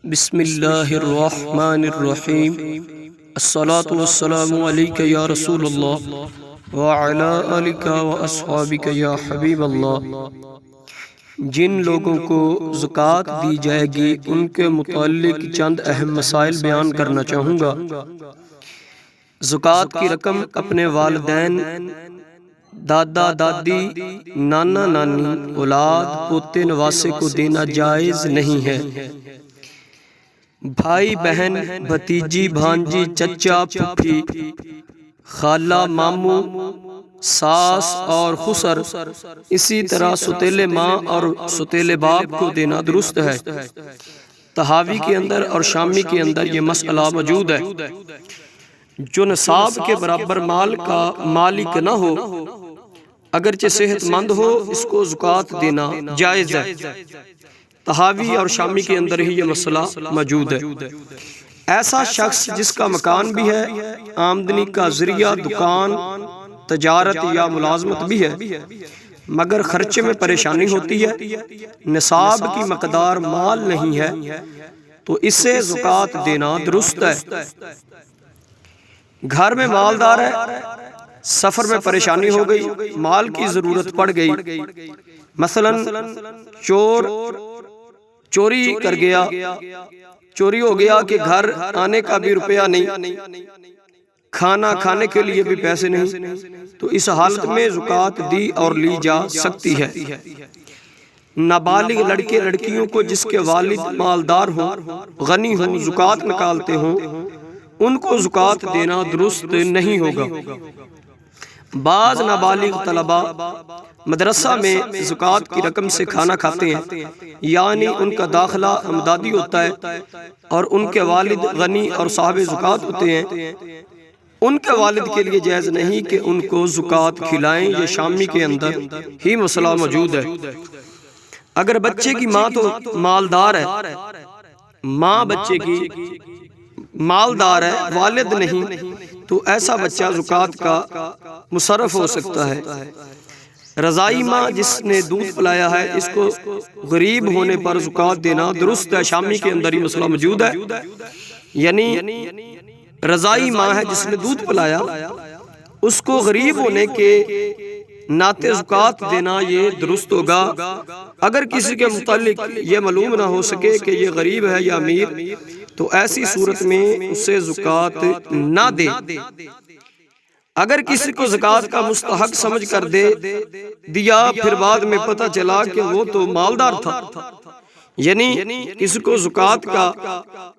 بسم اللہ الرحمن الرحیم الصلاة والسلام علیک یا رسول اللہ وعلی آلک واصحابک یا حبیب اللہ۔ جن لوگوں کو زکوٰۃ دی جائے گی ان کے متعلق چند اہم مسائل بیان کرنا چاہوں گا۔ زکوٰۃ کی رقم اپنے والدین، دادا دادی، نانا نانی، اولاد، پوتے نواسے کو دینا جائز نہیں ہے۔ بھائی بہن، بھتیجی، بھانجی، چچا، پھوپھی، خالہ، ماموں، ساس اور خسر، اسی طرح ستیلے ماں اور ستیلے باپ کو دینا درست ہے۔ طحاوی کے اندر اور شامی کے اندر یہ مسئلہ موجود ہے۔ جو نصاب کے برابر مال کا مالک نہ ہو، اگرچہ صحت مند ہو، اس کو زکوٰۃ دینا جائز ہے۔ طحاوی اور شامی کے اندر ہی یہ مسئلہ موجود ہے۔ ایسا شخص جس کا مکان بھی ہے، آمدنی کا ذریعہ دکان، تجارت یا ملازمت بھی ہے، مگر خرچے میں پریشانی ہوتی ہے، نصاب کی مقدار مال نہیں ہے، تو اسے زکوٰۃ دینا درست ہے۔ گھر میں مالدار ہے، سفر میں پریشانی ہو گئی، مال کی ضرورت پڑ گئی، مثلا چوری کر گیا، چوری ہو گیا کہ گھر آنے کا بھی روپیہ نہیں، کھانا کھانے کے لیے بھی پیسے نہیں، تو اس حالت میں زکوٰۃ دی اور لی جا سکتی ہے۔ نابالغ لڑکے لڑکیوں کو جس کے والد مالدار ہوں، غنی ہوں، زکوٰۃ نکالتے ہوں، ان کو زکوٰۃ دینا درست نہیں ہوگا۔ بعض نابالغ طلبہ مدرسہ میں زکوٰۃ کی رقم سے کھانا کھاتے ہیں، یعنی ان کا داخلہ امدادی ہوتا ہے، اور ان کے والد غنی اور صاحب زکوٰۃ ہوتے ہیں، ان کے والد کے لیے جائز نہیں کہ ان کو زکوٰۃ کھلائیں۔ یہ شامی کے اندر ہی مسئلہ موجود ہے۔ اگر بچے کی ماں تو مالدار ہے، ماں بچے کی مالدار ہے، والد نہیں، تو ایسا بچہ زکوٰۃ کا مصرف ہو سکتا ہے۔ رضائی ماں جس نے دودھ پلایا ہے، اس کو غریب ہونے پر زکوٰۃ دینا درست ہے۔ شامی کے اندر ہی مسئلہ موجود ہے، یعنی رضائی ماں ہے جس نے دودھ پلایا، اس کو غریب ہونے کے ناطے زکوٰۃ دینا یہ درست ہوگا۔ اگر کسی کے متعلق یہ معلوم نہ ہو سکے کہ یہ غریب ہے یا امیر، تو ایسی صورت میں اسے زکوٰۃ نہ دے۔ اگر کسی کو زکوٰۃ کا مستحق سمجھ کر دے دیا، پھر بعد میں پتہ چلا کہ وہ تو مالدار تھا، یعنی کسی کو زکوٰۃ کا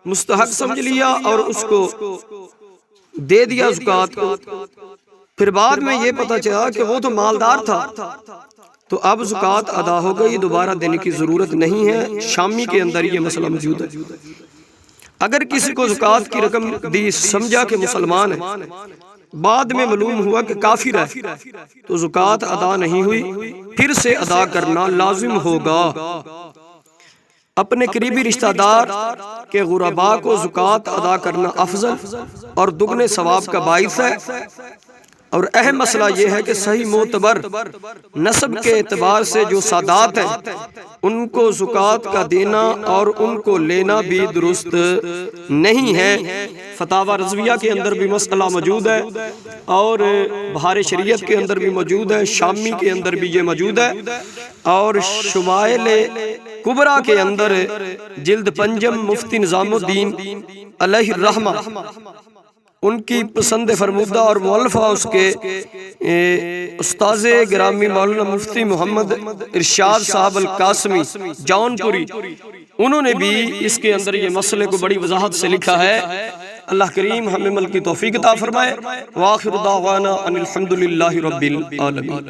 مستحق سمجھ لیا اور اس کو دے دیا زکوٰۃ کو، پھر بعد میں یہ پتہ چلا کہ وہ تو مالدار تھا، تو اب زکوٰۃ ادا ہو گئی، دوبارہ دینے کی ضرورت نہیں ہے۔ شامی کے اندر یہ مسئلہ موجود ہے۔ اگر کسی کو زکوٰۃ کی رقم دی، سمجھا کہ مسلمان ہے، بعد میں معلوم ہوا کہ کافر ہے، تو زکوٰۃ ادا نہیں ہوئی، پھر سے ادا کرنا لازم ہوگا۔ اپنے قریبی رشتہ دار کے غرباء کو زکوٰۃ ادا کرنا افضل اور دگنے ثواب کا باعث ہے۔ اور اہم مسئلہ یہ ہے کہ صحیح معتبر نسب کے اعتبار سے جو سادات ہیں، ان کو زکوٰۃ کا دینا اور ان کو لینا بھی درست نہیں ہے۔ فتاوی رضویہ کے اندر بھی مسئلہ موجود ہے، اور بہار شریعت کے اندر بھی موجود ہے، شامی کے اندر بھی یہ موجود ہے، اور شمائل کبریٰ کے اندر جلد پنجم مفتی نظام الدین علیہ الرحمہ، ان کی پسند فرمودہ اور مؤلفہ اس کے استاذ گرامی مولانا مفتی محمد ارشاد صاحب القاسمی جونپوری، انہوں نے بھی اس کے اندر یہ مسئلے کو بڑی وضاحت سے لکھا ہے۔ اللہ کریم ہمیں عمل کی توفیق عطا فرمائے۔ وآخر دعوانا ان الحمدللہ رب العالمین۔